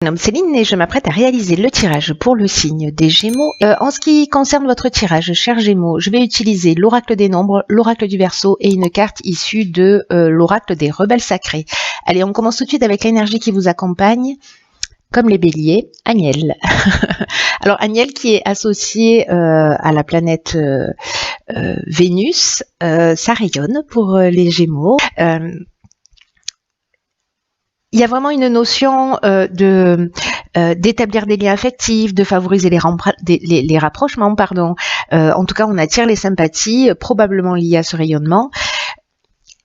Je me nomme Céline et je m'apprête à réaliser le tirage pour le signe des Gémeaux. En ce qui concerne votre tirage, chers Gémeaux, je vais utiliser l'oracle des nombres, l'oracle du Verseau et une carte issue de l'oracle des rebelles sacrés. Allez, on commence tout de suite avec l'énergie qui vous accompagne. Comme les béliers, Agnel. Alors Agnel qui est associé à la planète Vénus, ça rayonne pour les Gémeaux. Il y a vraiment une notion d'établir des liens affectifs, de favoriser les rapprochements, pardon. En tout cas, on attire les sympathies, probablement liées à ce rayonnement.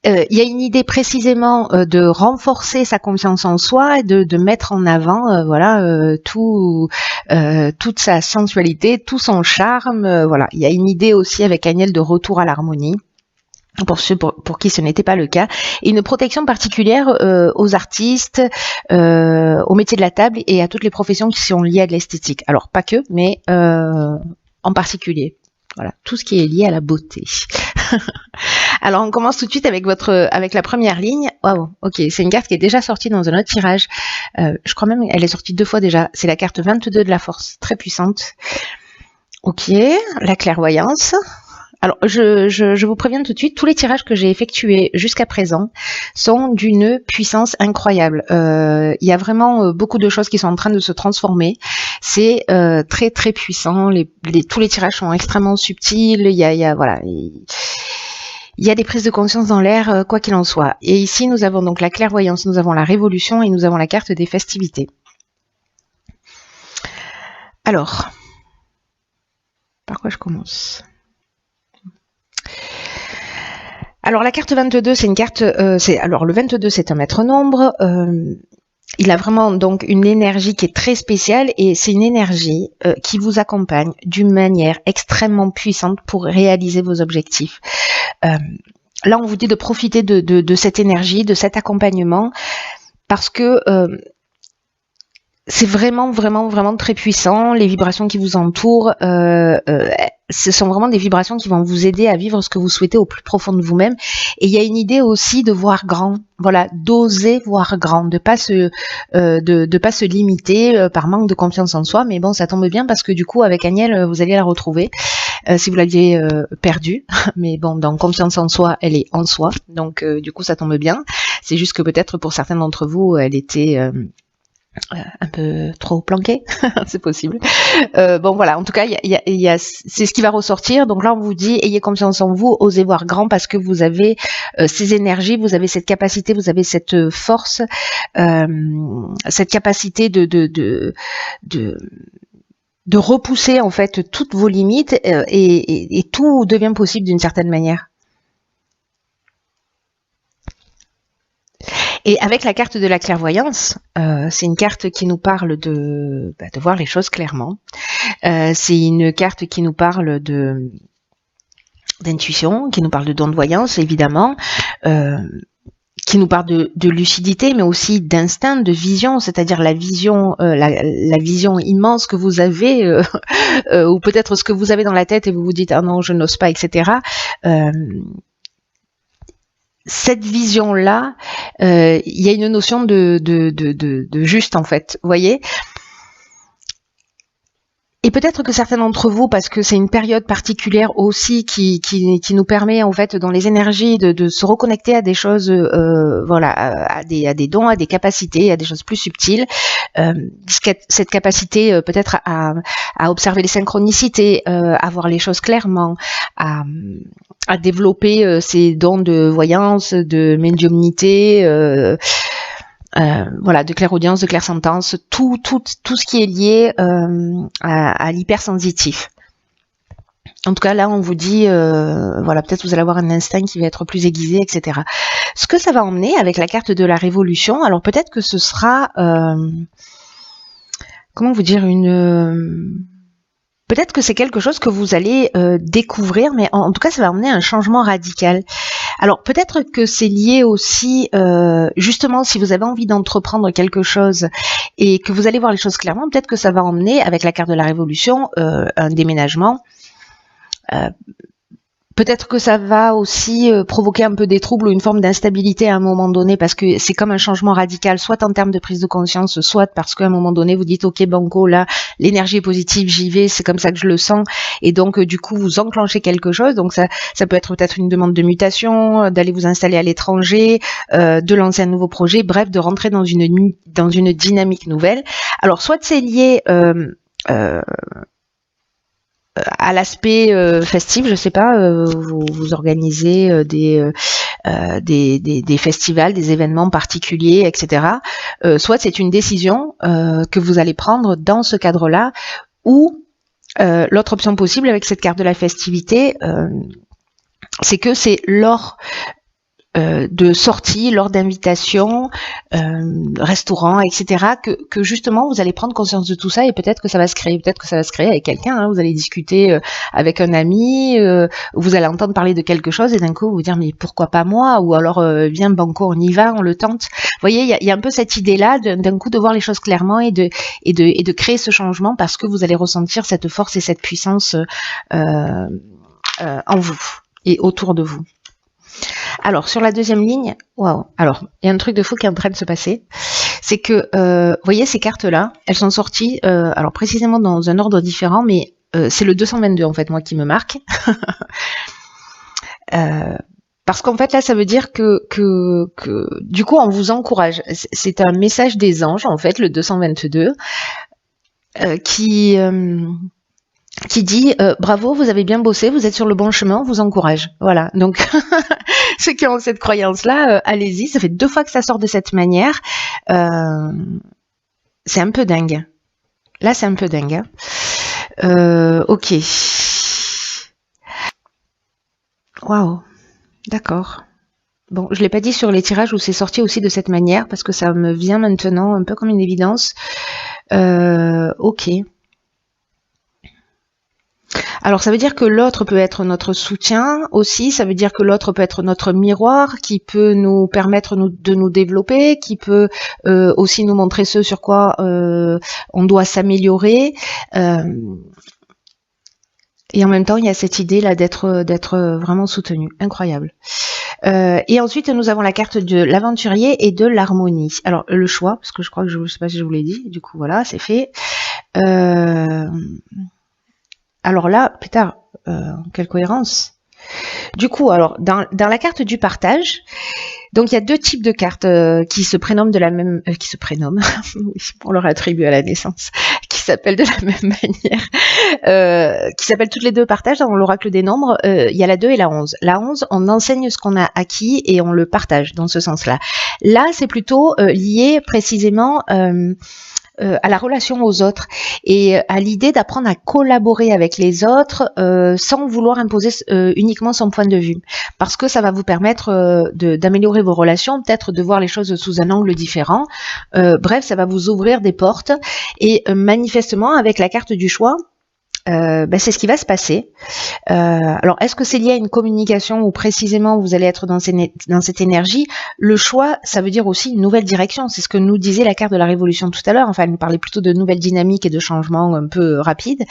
Il y a une idée précisément de renforcer sa confiance en soi, de mettre en avant, toute sa sensualité, tout son charme. Voilà, il y a une idée aussi avec Agnel de retour à l'harmonie. Pour ceux pour qui ce n'était pas le cas, et une protection particulière aux artistes, au métier de la table et à toutes les professions qui sont liées à de l'esthétique. Alors pas que, mais en particulier. Voilà, tout ce qui est lié à la beauté. Alors on commence tout de suite avec la première ligne. Wow, ok, c'est une carte qui est déjà sortie dans un autre tirage. Je crois même elle est sortie 2 fois déjà. C'est la carte 22 de la force, très puissante. Ok, la clairvoyance. Alors, je vous préviens tout de suite, tous les tirages que j'ai effectués jusqu'à présent sont d'une puissance incroyable. Il y a vraiment beaucoup de choses qui sont en train de se transformer. C'est très très puissant. Tous les tirages sont extrêmement subtils. Il y a des prises de conscience dans l'air, quoi qu'il en soit. Et ici, nous avons donc la clairvoyance, nous avons la révolution et nous avons la carte des festivités. Alors, par quoi je commence ? Alors la carte 22, c'est une carte, le 22 c'est un maître nombre, il a vraiment donc une énergie qui est très spéciale et c'est une énergie qui vous accompagne d'une manière extrêmement puissante pour réaliser vos objectifs. Là on vous dit de profiter de cette énergie, de cet accompagnement parce que c'est vraiment très puissant. Les vibrations qui vous entourent, ce sont vraiment des vibrations qui vont vous aider à vivre ce que vous souhaitez au plus profond de vous-même. Et il y a une idée aussi de voir grand, voilà, d'oser voir grand, de pas se limiter par manque de confiance en soi. Mais bon, ça tombe bien parce que du coup, avec Agnel, vous allez la retrouver si vous l'aviez perdue. Mais bon, dans confiance en soi, elle est en soi. Donc du coup, ça tombe bien. C'est juste que peut-être pour certains d'entre vous, elle était un peu trop planqué, c'est possible. Bon voilà, en tout cas, c'est ce qui va ressortir. Donc là, on vous dit, ayez confiance en vous, osez voir grand parce que vous avez ces énergies, vous avez cette capacité, vous avez cette force, cette capacité de repousser en fait toutes vos limites et tout devient possible d'une certaine manière. Et avec la carte de la clairvoyance, c'est une carte qui nous parle de voir les choses clairement. C'est une carte qui nous parle d'intuition, qui nous parle de don de voyance, évidemment, qui nous parle de lucidité, mais aussi d'instinct, de vision, c'est-à-dire la vision immense que vous avez, ou peut-être ce que vous avez dans la tête et vous vous dites « Ah non, je n'ose pas », etc. Cette vision-là, il y a une notion de juste en fait, vous voyez. Et peut-être que certains d'entre vous, parce que c'est une période particulière aussi qui nous permet en fait dans les énergies de se reconnecter à des choses, à des dons, à des capacités, à des choses plus subtiles. Cette capacité peut-être à observer les synchronicités, à voir les choses clairement, à développer ces dons de voyance, de médiumnité. De clairaudience, de clairsentence, tout ce qui est lié à l'hypersensitif. En tout cas, là, on vous dit, peut-être vous allez avoir un instinct qui va être plus aiguisé, etc. Ce que ça va emmener avec la carte de la révolution, alors peut-être que ce sera, peut-être que c'est quelque chose que vous allez découvrir, mais en tout cas, ça va emmener un changement radical. Alors, peut-être que c'est lié aussi, justement, si vous avez envie d'entreprendre quelque chose et que vous allez voir les choses clairement, peut-être que ça va emmener, avec la carte de la révolution, un déménagement, Peut-être que ça va aussi provoquer un peu des troubles ou une forme d'instabilité à un moment donné, parce que c'est comme un changement radical, soit en termes de prise de conscience, soit parce qu'à un moment donné vous dites ok banco, là l'énergie est positive, j'y vais, c'est comme ça que je le sens, et donc du coup vous enclenchez quelque chose. Donc ça peut être peut-être une demande de mutation, d'aller vous installer à l'étranger, de lancer un nouveau projet, bref, de rentrer dans une dynamique nouvelle. Alors soit c'est lié à l'aspect festif, je sais pas, vous organisez des festivals, des événements particuliers, etc. Soit c'est une décision que vous allez prendre dans ce cadre-là, ou l'autre option possible avec cette carte de la festivité, c'est que c'est lors de sorties, lors d'invitations, restaurants, etc., que justement vous allez prendre conscience de tout ça, et peut-être que ça va se créer, avec quelqu'un, hein, vous allez discuter avec un ami, vous allez entendre parler de quelque chose, et d'un coup vous dire mais pourquoi pas moi, ou alors viens banco, on y va, on le tente. Vous voyez, il y a un peu cette idée-là d'un coup de voir les choses clairement et de créer ce changement, parce que vous allez ressentir cette force et cette puissance en vous et autour de vous. Alors, sur la deuxième ligne, waouh. Alors, il y a un truc de fou qui est en train de se passer. C'est que, vous voyez, ces cartes-là, elles sont sorties, alors précisément dans un ordre différent, mais c'est le 222, en fait, moi, qui me marque. Parce qu'en fait, là, ça veut dire que du coup, on vous encourage. C'est un message des anges, en fait, le 222, qui dit bravo, vous avez bien bossé, vous êtes sur le bon chemin, on vous encourage. Voilà. Donc ceux qui ont cette croyance-là, allez-y. Ça fait 2 fois que ça sort de cette manière. C'est un peu dingue. Là, c'est un peu dingue. Ok. Waouh. D'accord. Bon, je l'ai pas dit sur les tirages où c'est sorti aussi de cette manière, parce que ça me vient maintenant un peu comme une évidence. Ok. Alors ça veut dire que l'autre peut être notre soutien aussi, ça veut dire que l'autre peut être notre miroir qui peut nous permettre de nous développer, qui peut aussi nous montrer ce sur quoi on doit s'améliorer. Et en même temps, il y a cette idée là d'être vraiment soutenu. Incroyable. Et ensuite, nous avons la carte de l'aventurier et de l'harmonie. Alors, le choix, parce que je crois que je sais pas si je vous l'ai dit, du coup, voilà, c'est fait. Alors là, putain, quelle cohérence. Du coup, alors, dans la carte du partage, donc il y a 2 types de cartes qui se prénomment de la même... qui se prénomment, oui, on leur attribue à la naissance, qui s'appellent de la même manière, qui s'appellent toutes les 2 partage dans l'oracle des nombres. Il y a la 2 et la 11. La 11, on enseigne ce qu'on a acquis et on le partage dans ce sens-là. Là, c'est plutôt lié précisément... à la relation aux autres et à l'idée d'apprendre à collaborer avec les autres sans vouloir imposer uniquement son point de vue, parce que ça va vous permettre d'améliorer vos relations, peut-être de voir les choses sous un angle différent. Bref, ça va vous ouvrir des portes et manifestement avec la carte du choix, c'est ce qui va se passer. Alors, est-ce que c'est lié à une communication où précisément vous allez être dans cette énergie? Le choix, ça veut dire aussi une nouvelle direction. C'est ce que nous disait la carte de la révolution tout à l'heure. Enfin, elle nous parlait plutôt de nouvelles dynamiques et de changements un peu rapides.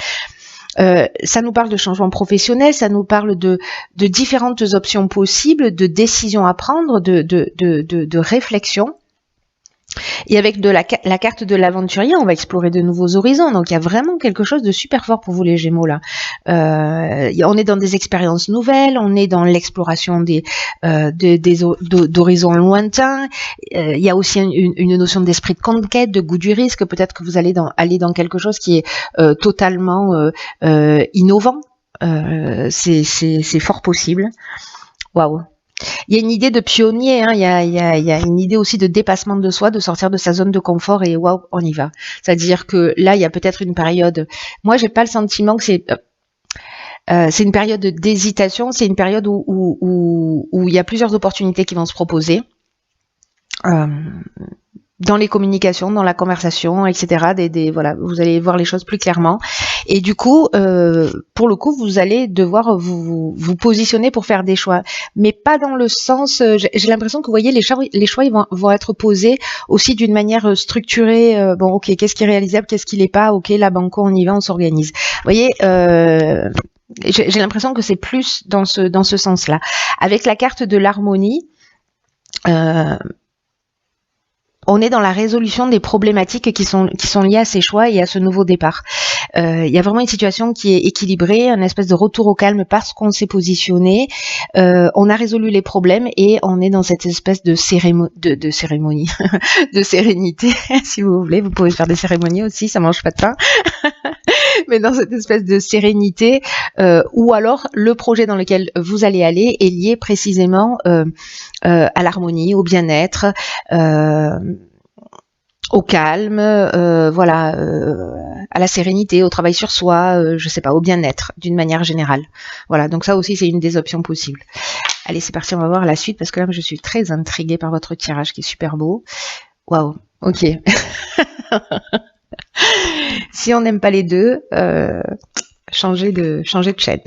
Ça nous parle de changements professionnels, ça nous parle de différentes options possibles, de décisions à prendre, de réflexion. Et avec la carte de l'aventurier, on va explorer de nouveaux horizons. Donc il y a vraiment quelque chose de super fort pour vous les Gémeaux là. On est dans des expériences nouvelles, on est dans l'exploration d'horizons lointains. Il y a aussi une notion d'esprit de conquête, de goût du risque. Peut-être que vous allez aller dans quelque chose qui est totalement innovant. C'est fort possible. Waouh. Il y a une idée de pionnier, hein. Il y a une idée aussi de dépassement de soi, de sortir de sa zone de confort et waouh, on y va. C'est-à-dire que là, il y a peut-être une période. Moi, j'ai pas le sentiment que c'est une période d'hésitation. C'est une période où il y a plusieurs opportunités qui vont se proposer. Dans les communications, dans la conversation, etc. Voilà, vous allez voir les choses plus clairement. Et du coup, pour le coup, vous allez devoir vous positionner pour faire des choix, mais pas dans le sens. J'ai l'impression que vous voyez les choix ils vont être posés aussi d'une manière structurée. Bon, ok, qu'est-ce qui est réalisable, qu'est-ce qui l'est pas. Ok, la banco, on y va, on s'organise. Vous voyez. J'ai l'impression que c'est plus dans ce sens-là. Avec la carte de l'harmonie, on est dans la résolution des problématiques qui sont liées à ces choix et à ce nouveau départ. Il y a vraiment une situation qui est équilibrée, un espèce de retour au calme parce qu'on s'est positionné. On a résolu les problèmes et on est dans cette espèce de cérémonie, de sérénité, si vous voulez. Vous pouvez faire des cérémonies aussi, ça mange pas de pain. Mais dans cette espèce de sérénité, ou alors le projet dans lequel vous allez aller est lié précisément à l'harmonie, au bien-être, au calme, voilà, à la sérénité, au travail sur soi, je sais pas, au bien-être d'une manière générale. Voilà, donc ça aussi c'est une des options possibles. Allez, c'est parti, on va voir la suite parce que là je suis très intriguée par votre tirage qui est super beau. Waouh, ok. Si on n'aime pas les deux, changez de chaîne.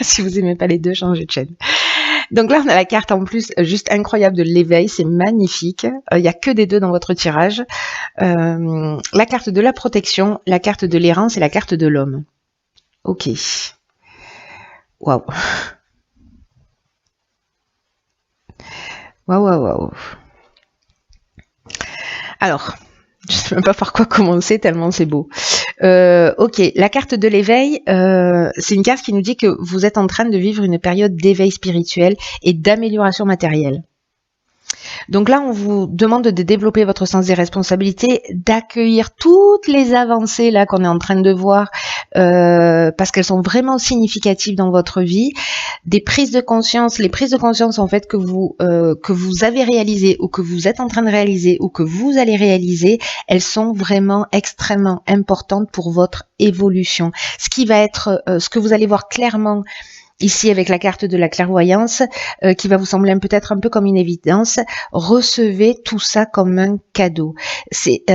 Si vous n'aimez pas les deux, changez de chaîne. Donc là, on a la carte en plus juste incroyable de l'éveil, c'est magnifique. Il n'y a que des deux dans votre tirage. La carte de la protection, la carte de l'errance et la carte de l'homme. Ok. Waouh. Waouh. Alors, je ne sais même pas par quoi commencer tellement c'est beau. Ok, la carte de l'éveil, c'est une carte qui nous dit que vous êtes en train de vivre une période d'éveil spirituel et d'amélioration matérielle. Donc là, on vous demande de développer votre sens des responsabilités, d'accueillir toutes les avancées là qu'on est en train de voir, parce qu'elles sont vraiment significatives dans votre vie. Des prises de conscience, les prises de conscience en fait que vous avez réalisées ou que vous êtes en train de réaliser ou que vous allez réaliser, elles sont vraiment extrêmement importantes pour votre évolution. Ce qui va être, ce que vous allez voir clairement ici avec la carte de la clairvoyance, qui va vous sembler peut-être un peu comme une évidence, recevez tout ça comme un cadeau. C'est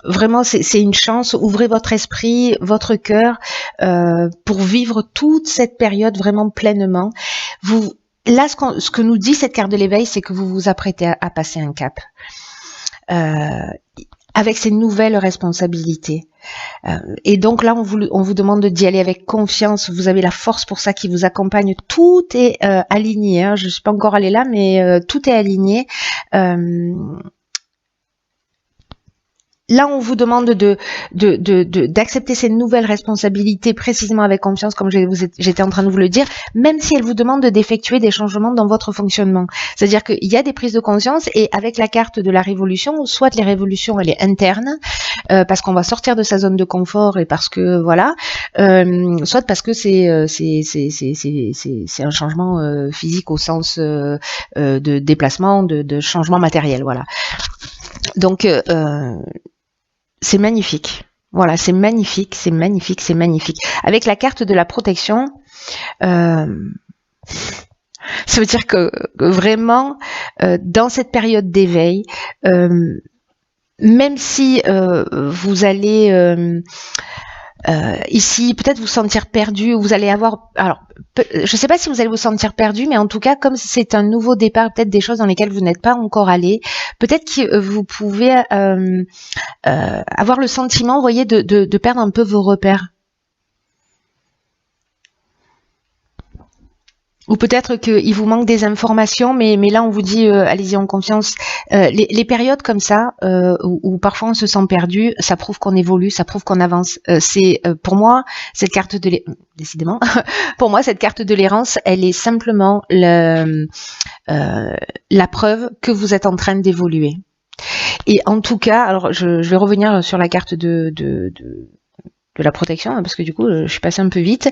vraiment c'est une chance. Ouvrez votre esprit, votre cœur pour vivre toute cette période vraiment pleinement. Là, ce que nous dit cette carte de l'éveil, c'est que vous vous apprêtez à passer un cap. Avec ces nouvelles responsabilités. Et donc là, on vous demande d'y aller avec confiance. Vous avez la force pour ça qui vous accompagne. Tout est aligné. Hein. Je ne suis pas encore allée là, mais tout est aligné. Là, on vous demande d'accepter ces nouvelles responsabilités précisément avec confiance, comme j'étais en train de vous le dire, même si elle vous demande d'effectuer des changements dans votre fonctionnement. C'est-à-dire qu'il y a des prises de conscience et avec la carte de la révolution, soit les révolutions, elle est interne, parce qu'on va sortir de sa zone de confort et parce que voilà, soit parce que c'est un changement physique au sens de déplacement, de changement matériel, voilà. Donc c'est magnifique. Voilà, c'est magnifique, c'est magnifique, c'est magnifique. Avec la carte de la protection, ça veut dire que vraiment, dans cette période d'éveil, même si vous allez ici peut-être vous sentir perdu, vous allez avoir, alors je sais pas si vous allez vous sentir perdu, mais en tout cas comme c'est un nouveau départ, peut-être des choses dans lesquelles vous n'êtes pas encore allé, peut-être que vous pouvez avoir le sentiment, vous voyez, de perdre un peu vos repères. Ou peut-être qu'il vous manque des informations, mais là on vous dit allez-y en confiance. Les périodes comme ça, où parfois on se sent perdu, ça prouve qu'on évolue, ça prouve qu'on avance. Pour moi, cette carte de décidément, pour moi cette carte de l'errance, elle est simplement la preuve que vous êtes en train d'évoluer. Et en tout cas, alors je vais revenir sur la carte de la protection, parce que du coup je suis passée un peu vite.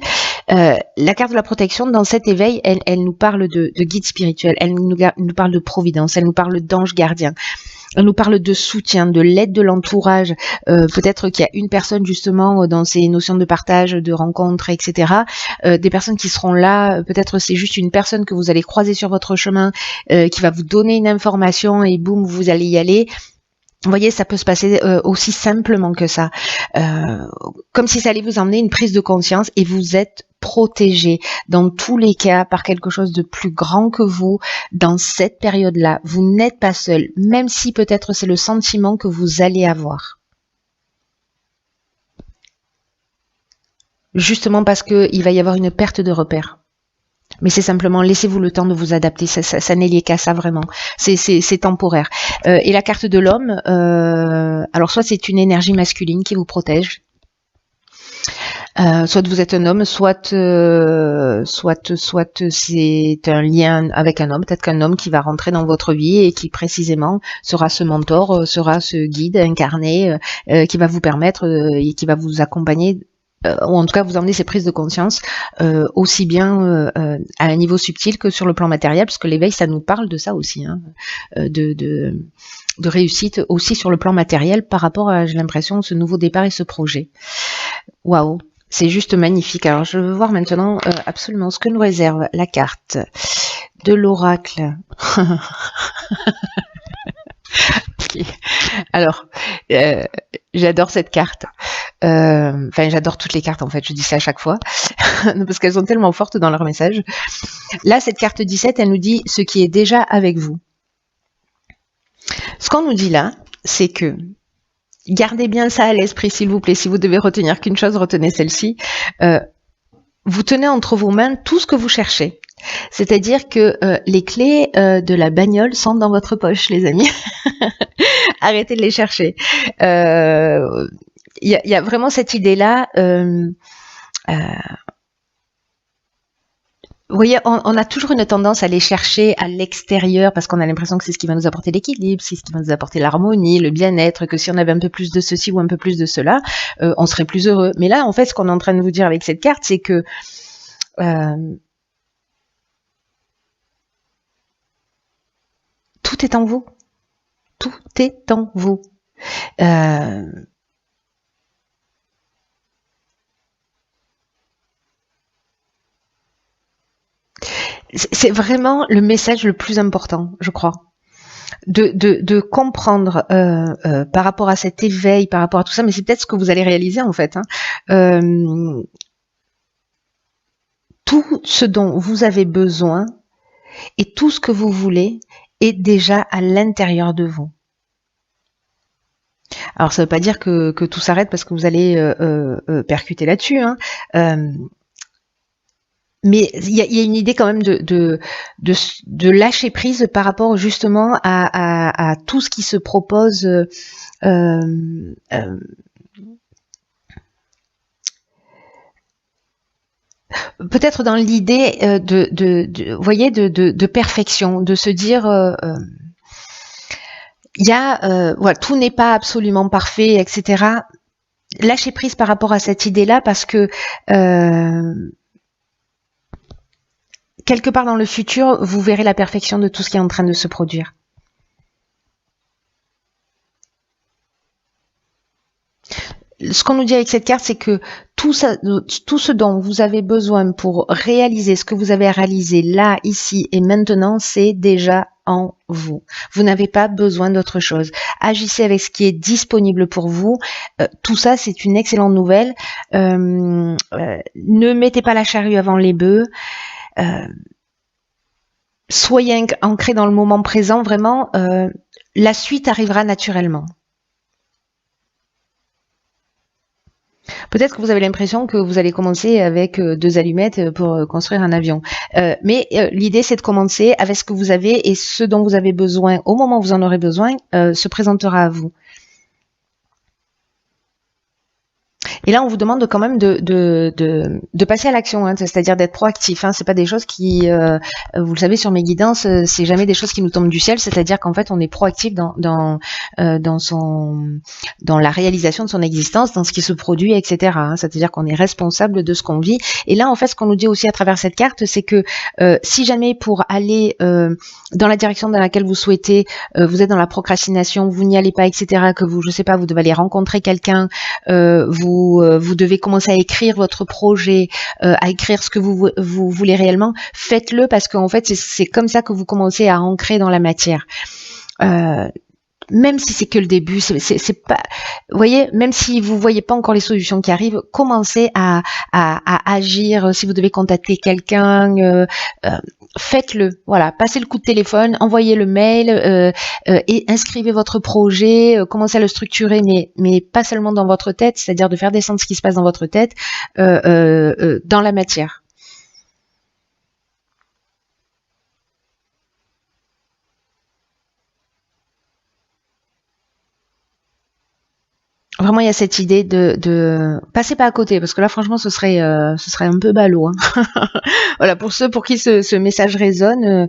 La carte de la protection, dans cet éveil, elle nous parle de guide spirituel, elle nous parle de providence, elle nous parle d'ange gardien, elle nous parle de soutien, de l'aide de l'entourage. Peut-être qu'il y a une personne justement dans ces notions de partage, de rencontre, etc. Des personnes qui seront là, peut-être c'est juste une personne que vous allez croiser sur votre chemin, qui va vous donner une information et boum, vous allez y aller. Vous voyez, ça peut se passer aussi simplement que ça. Comme si ça allait vous emmener une prise de conscience et vous êtes protégé dans tous les cas par quelque chose de plus grand que vous dans cette période-là. Vous n'êtes pas seul, même si peut-être c'est le sentiment que vous allez avoir. Justement parce qu'il va y avoir une perte de repères. Mais c'est simplement, laissez-vous le temps de vous adapter, ça n'est lié qu'à ça vraiment, c'est temporaire. Et la carte de l'homme, alors soit c'est une énergie masculine qui vous protège, soit vous êtes un homme, soit c'est un lien avec un homme, peut-être qu'un homme qui va rentrer dans votre vie et qui précisément sera ce mentor, sera ce guide incarné, qui va vous permettre et qui va vous accompagner, ou en tout cas vous emmener ces prises de conscience aussi bien à un niveau subtil que sur le plan matériel, parce que l'éveil ça nous parle de ça aussi, hein, de réussite aussi sur le plan matériel par rapport à, j'ai l'impression, ce nouveau départ et ce projet. Waouh, c'est juste magnifique. Alors je veux voir maintenant absolument ce que nous réserve la carte de l'oracle. Okay. Alors, j'adore cette carte. Enfin, j'adore toutes les cartes en fait, je dis ça à chaque fois, parce qu'elles sont tellement fortes dans leur message. Là, cette carte 17, elle nous dit ce qui est déjà avec vous. Ce qu'on nous dit là, c'est que, gardez bien ça à l'esprit s'il vous plaît, si vous devez retenir qu'une chose, retenez celle-ci. Vous tenez entre vos mains tout ce que vous cherchez. C'est-à-dire que les clés de la bagnole sont dans votre poche, les amis. Arrêtez de les chercher. Il y a vraiment cette idée-là. Vous voyez, on a toujours une tendance à les chercher à l'extérieur parce qu'on a l'impression que c'est ce qui va nous apporter l'équilibre, c'est ce qui va nous apporter l'harmonie, le bien-être, que si on avait un peu plus de ceci ou un peu plus de cela, on serait plus heureux. Mais là, en fait, ce qu'on est en train de vous dire avec cette carte, c'est que tout est en vous. Tout est en vous. C'est vraiment le message le plus important, je crois. De comprendre par rapport à cet éveil, par rapport à tout ça, mais c'est peut-être ce que vous allez réaliser en fait. Hein. Tout ce dont vous avez besoin et tout ce que vous voulez est déjà à l'intérieur de vous. Alors ça ne veut pas dire que tout s'arrête parce que vous allez percuter là-dessus, hein. Mais il y a une idée quand même de lâcher prise par rapport justement à tout ce qui se propose peut-être dans l'idée vous voyez, de perfection, de se dire il y a voilà, tout n'est pas absolument parfait, etc. Lâcher prise par rapport à cette idée-là parce que quelque part dans le futur, vous verrez la perfection de tout ce qui est en train de se produire. Ce qu'on nous dit avec cette carte, c'est que tout ce dont vous avez besoin pour réaliser ce que vous avez réalisé là, ici et maintenant, c'est déjà en vous. Vous n'avez pas besoin d'autre chose. Agissez avec ce qui est disponible pour vous. Tout ça, c'est une excellente nouvelle. Ne mettez pas la charrue avant les bœufs. Soyez ancrés dans le moment présent, vraiment, la suite arrivera naturellement. Peut-être que vous avez l'impression que vous allez commencer avec 2 allumettes pour construire un avion. Mais l'idée, c'est de commencer avec ce que vous avez et ce dont vous avez besoin au moment où vous en aurez besoin se présentera à vous. Et là, on vous demande quand même de passer à l'action, hein, c'est-à-dire d'être proactif. Hein, c'est pas des choses qui, vous le savez, sur mes guidances, c'est jamais des choses qui nous tombent du ciel. C'est-à-dire qu'en fait, on est proactif dans la réalisation de son existence, dans ce qui se produit, etc. Hein, c'est-à-dire qu'on est responsable de ce qu'on vit. Et là, en fait, ce qu'on nous dit aussi à travers cette carte, c'est que si jamais pour aller dans la direction dans laquelle vous souhaitez, vous êtes dans la procrastination, vous n'y allez pas, etc. Que vous, je sais pas, vous devez aller rencontrer quelqu'un, vous devez commencer à écrire votre projet, à écrire ce que vous voulez réellement, faites-le parce qu'en fait, c'est comme ça que vous commencez à ancrer dans la matière. même si c'est que le début, c'est pas, vous voyez, même si vous voyez pas encore les solutions qui arrivent, commencez à agir. Si vous devez contacter quelqu'un, faites-le. Voilà, passez le coup de téléphone, envoyez le mail et inscrivez votre projet. Commencez à le structurer, mais pas seulement dans votre tête, c'est-à-dire de faire descendre ce qui se passe dans votre tête dans la matière. Vraiment, il y a cette idée de passez pas à côté, parce que là, franchement, ce serait un peu ballot. Hein. Voilà, pour ceux pour qui ce message résonne.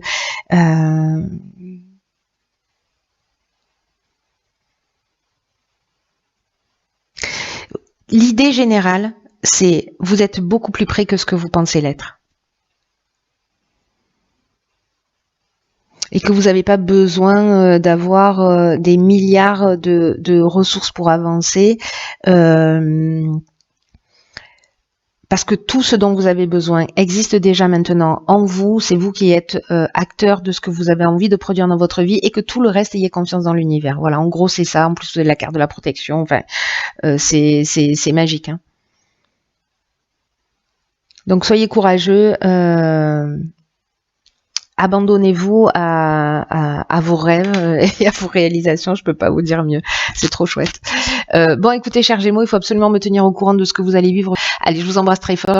L'idée générale, c'est vous êtes beaucoup plus près que ce que vous pensez l'être. Et que vous n'avez pas besoin d'avoir des milliards de ressources pour avancer. Parce que tout ce dont vous avez besoin existe déjà maintenant en vous, c'est vous qui êtes acteur de ce que vous avez envie de produire dans votre vie et que tout le reste, ayez confiance dans l'univers. Voilà, en gros c'est ça, en plus vous avez la carte de la protection, enfin c'est magique. Hein. Donc soyez courageux, abandonnez-vous à vos rêves et à vos réalisations, je peux pas vous dire mieux, c'est trop chouette. Bon écoutez chers Gémeaux, il faut absolument me tenir au courant de ce que vous allez vivre. Allez, je vous embrasse très fort.